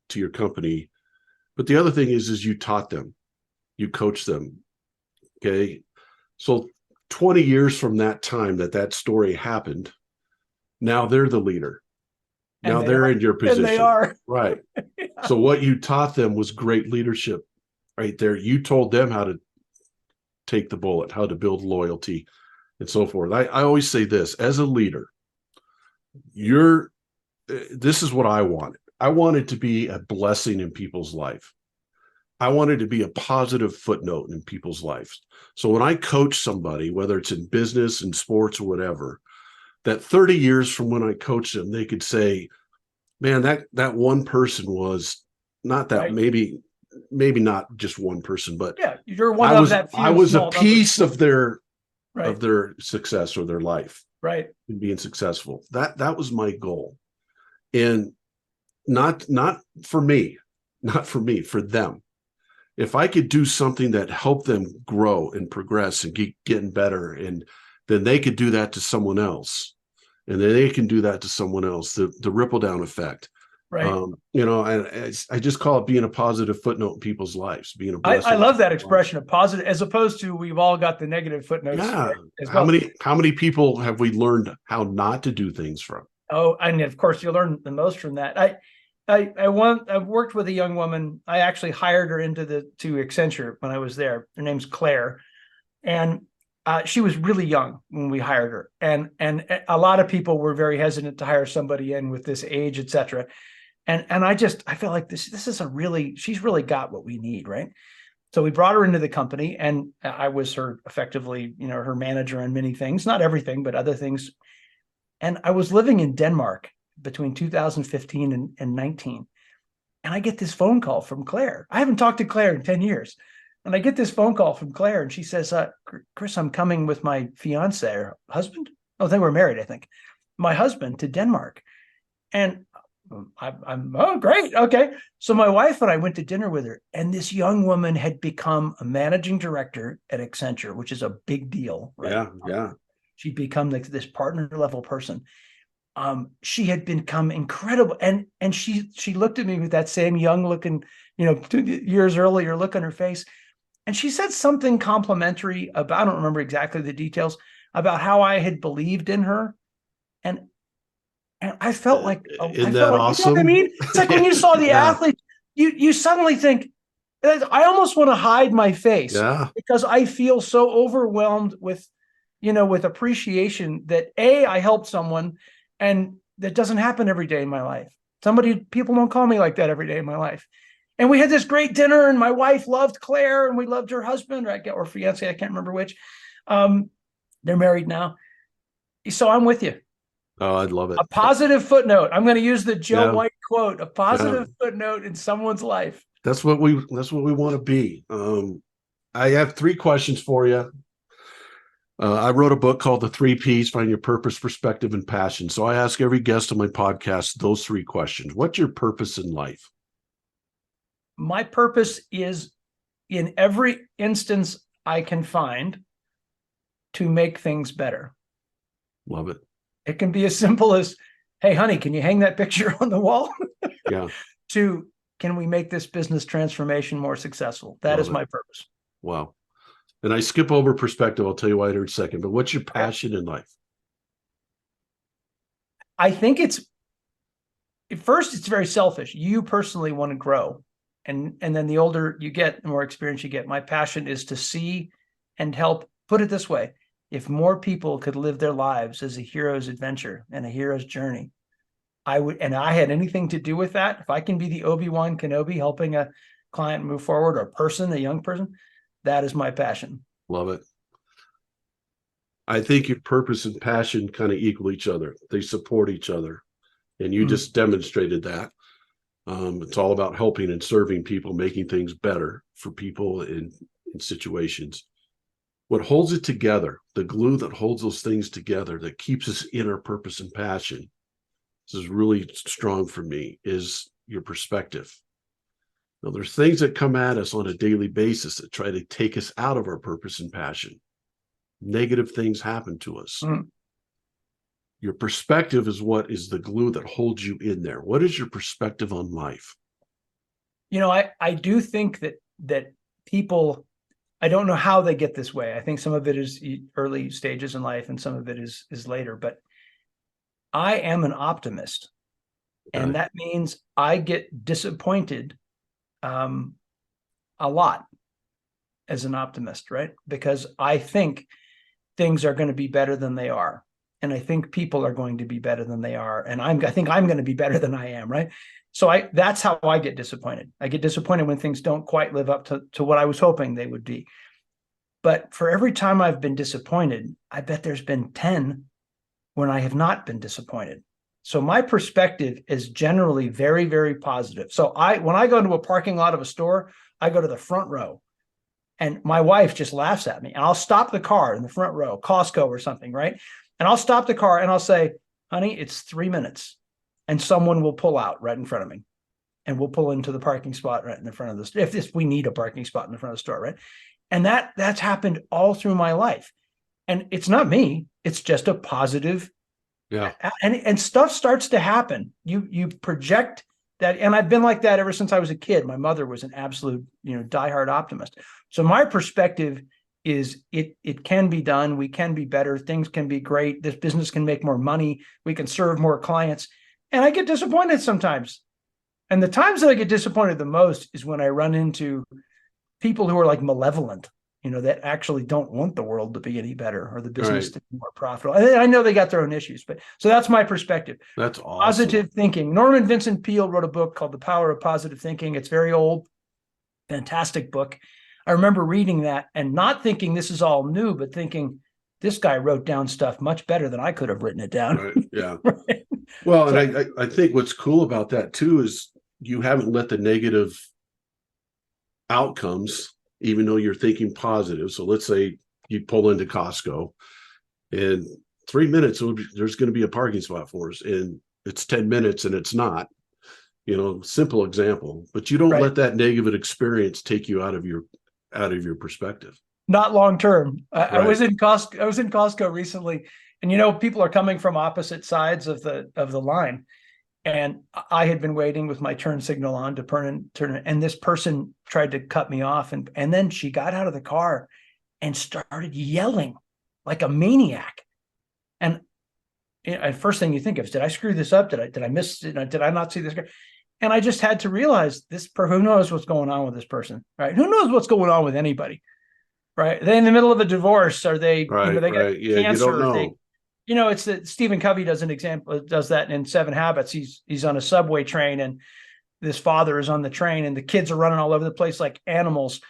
to your company. But the other thing is you taught them, you coached them. Okay. So 20 years from that time that story happened, now they're the leader. Now they're in your position. And they are. Right. Yeah. So what you taught them was great leadership right there. You told them how to take the bullet, how to build loyalty and so forth. I always say this, as a leader, this is what I wanted. I wanted to be a blessing in people's life. I wanted to be a positive footnote in people's lives. So when I coach somebody, whether it's in business, in sports, or whatever, that 30 years from when I coach them, they could say, man, that one person was not that, maybe not just one person, but you're one of that few. I was a piece of their success or their life. Right. In being successful. That was my goal. And not for me, for them. If I could do something that helped them grow and progress and getting better, and then they could do that to someone else, and then they can do that to someone else, the ripple down effect. Right. And I just call it being a positive footnote in people's lives, being a blessing. I love that expression of positive, as opposed to we've all got the negative footnotes. Yeah. As well. How many people have we learned how not to do things from? Oh, and of course you learn the most from that. I've worked with a young woman. I actually hired her to Accenture when I was there. Her name's Claire, and she was really young when we hired her, and a lot of people were very hesitant to hire somebody in with this age, etc. And I felt like this is she's really got what we need, right? So we brought her into the company, and I was her effectively, her manager on many things, not everything, but other things. And I was living in Denmark between 2015 and 19. And I get this phone call from Claire. I haven't talked to Claire in 10 years. And I get this phone call from Claire, and she says, Chris, I'm coming with my fiance or husband. Oh, they were married, I think. My husband to Denmark. And I'm oh, great. Okay. So my wife and I went to dinner with her, and this young woman had become a managing director at Accenture, which is a big deal, right? Yeah, yeah. She'd become like this partner level person. She had become incredible, and she looked at me with that same young looking, 2 years earlier look on her face, and she said something complimentary about, I don't remember exactly the details, about how I had believed in her, and I felt like, Isn't that awesome? You know what I mean? It's like when you saw the athlete, you suddenly think, I almost want to hide my face because I feel so overwhelmed with, with appreciation that I helped someone, and that doesn't happen every day in my life. People don't call me like that every day in my life. And we had this great dinner, and my wife loved Claire, and we loved her husband or fiance, I can't remember which. They're married now. So I'm with you. Oh, I'd love it. A positive footnote. I'm going to use the Joe White quote, a positive footnote in someone's life. That's what we want to be. I have 3 questions for you. I wrote a book called The 3 Ps, Find Your Purpose, Perspective, and Passion. So I ask every guest on my podcast those 3 questions. What's your purpose in life? My purpose is, in every instance I can find, to make things better. Love it. It can be as simple as, hey, honey, can you hang that picture on the wall? Yeah. To, can we make this business transformation more successful? That is my purpose. Wow. And I skip over perspective. I'll tell you why in a second. But what's your passion in life? I think first, it's very selfish. You personally want to grow. And then the older you get, the more experience you get. My passion is to see and help. Put it this way. If more people could live their lives as a hero's adventure and a hero's journey, I would, and I had anything to do with that, if I can be the Obi-Wan Kenobi helping a client move forward, or a person, a young person, that is my passion. Love it. I think your purpose and passion kind of equal each other. They support each other. And you just demonstrated that. It's all about helping and serving people, making things better for people in situations. What holds it together, the glue that holds those things together, that keeps us in our purpose and passion, this is really strong for me, is your perspective. Now, there's things that come at us on a daily basis that try to take us out of our purpose and passion. Negative things happen to us. Your perspective is what is the glue that holds you in there. What is your perspective on life? I do think that people, I don't know how they get this way. I think some of it is early stages in life, and some of it is later. But I am an optimist, and that means I get disappointed a lot as an optimist, right? Because I think things are going to be better than they are, and I think people are going to be better than they are, and I think I'm going to be better than I am, right? So that's how I get disappointed. I get disappointed when things don't quite live up to what I was hoping they would be. But for every time I've been disappointed, I bet there's been 10 when I have not been disappointed. So my perspective is generally very, very positive. So when I go into a parking lot of a store, I go to the front row, and my wife just laughs at me, and I'll stop the car in the front row, Costco or something, right? And I'll stop the car and I'll say, honey, it's 3 minutes. And someone will pull out right in front of me, and we'll pull into the parking spot right in the front of the store. If we need a parking spot in the front of the store, right? And that's happened all through my life. And it's not me, it's just a positive. Yeah. And stuff starts to happen. You project that. And I've been like that ever since I was a kid. My mother was an absolute, diehard optimist. So my perspective is it can be done. We can be better. Things can be great. This business can make more money. We can serve more clients. And I get disappointed sometimes. And the times that I get disappointed the most is when I run into people who are like malevolent, that actually don't want the world to be any better or the business to be more profitable. I know they got their own issues, but so that's my perspective. That's awesome. Positive thinking. Norman Vincent Peale wrote a book called The Power of Positive Thinking. It's very old, fantastic book. I remember reading that and not thinking this is all new, but thinking this guy wrote down stuff much better than I could have written it down. Right. Yeah. Right? Well, so, and I think what's cool about that too is you haven't let the negative outcomes, even though you're thinking positive. So let's say you pull into Costco and 3 minutes, there's going to be a parking spot for us, and it's 10 minutes and it's not, simple example, but you don't right. let that negative experience take you out of your perspective. Not long term. Right. I was in Costco recently, and people are coming from opposite sides of the line. And I had been waiting with my turn signal on to turn, and this person tried to cut me off. And then she got out of the car and started yelling like a maniac. And first thing you think of is, did I screw this up? Did I miss it? Did I not see this guy? And I just had to realize who knows what's going on with this person, right? Who knows what's going on with anybody, right? Are they in the middle of a divorce? Are they, right, they got right. Yeah, cancer? you don't know. It's that Stephen Covey does that in 7 Habits. He's on a subway train, and this father is on the train, and the kids are running all over the place like animals.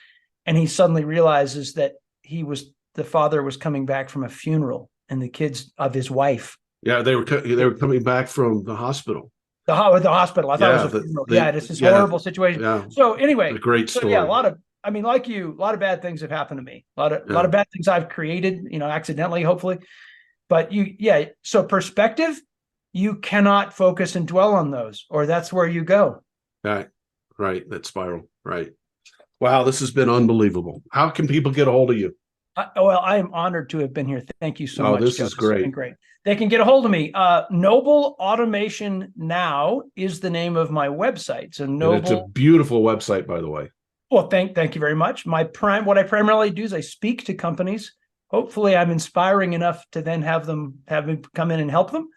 And he suddenly realizes that the father was coming back from a funeral, and the kids of his wife. Yeah, they were coming back from the hospital. The hospital. I thought it was a funeral. It's this horrible situation. Yeah. So anyway, a great story. So like you, a lot of bad things have happened to me. A lot of bad things I've created, accidentally, hopefully. But so perspective, you cannot focus and dwell on those, or that's where you go. Right. That spiral. Right. Wow, this has been unbelievable. How can people get a hold of you? I am honored to have been here. Thank you so much. This is great. This has been great. They can get a hold of me. Noble Automation Now is the name of my website. So Noble. And it's a beautiful website, by the way. Well, thank you very much. What I primarily do is I speak to companies. Hopefully, I'm inspiring enough to then have me come in and help them.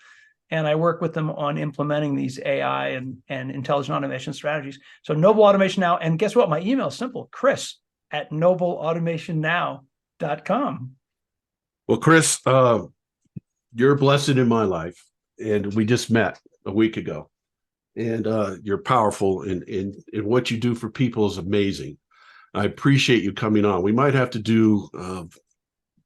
And I work with them on implementing these AI and intelligent automation strategies. So Noble Automation Now. And guess what? My email is simple, chris@nobleautomationnow.com. Well, Chris, you're a blessing in my life. And we just met a week ago. And you're powerful, and what you do for people is amazing. I appreciate you coming on. We might have to do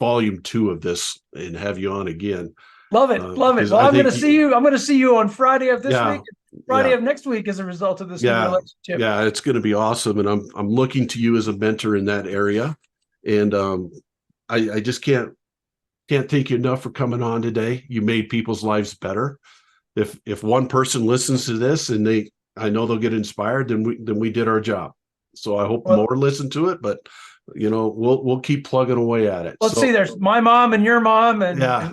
volume 2 of this and have you on again. Love it. Well, I'm going to see you. I'm going to see you on Friday of this week, Friday of next week as a result of this new relationship. Yeah, it's going to be awesome. And I'm looking to you as a mentor in that area. And I just can't thank you enough for coming on today. You made people's lives better. If one person listens to this and I know they'll get inspired, then we did our job. So I hope more listen to it, but we'll keep plugging away at it. Let's see, there's my mom and your mom, and yeah.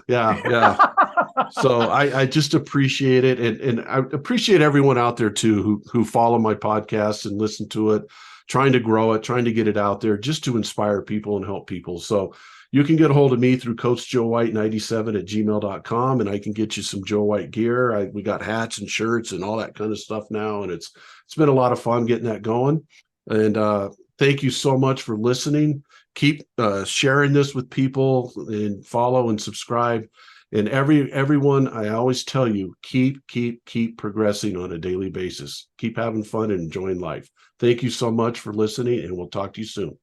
So I just appreciate it, and I appreciate everyone out there too who follow my podcast and listen to it, trying to grow it, trying to get it out there, just to inspire people and help people. So you can get a hold of me through CoachJoeWhite97@gmail.com, and I can get you some Joe White gear. We got hats and shirts and all that kind of stuff now, and it's been a lot of fun getting that going. And thank you so much for listening. Keep sharing this with people, and follow and subscribe. And everyone, I always tell you, keep progressing on a daily basis. Keep having fun and enjoying life. Thank you so much for listening, and we'll talk to you soon.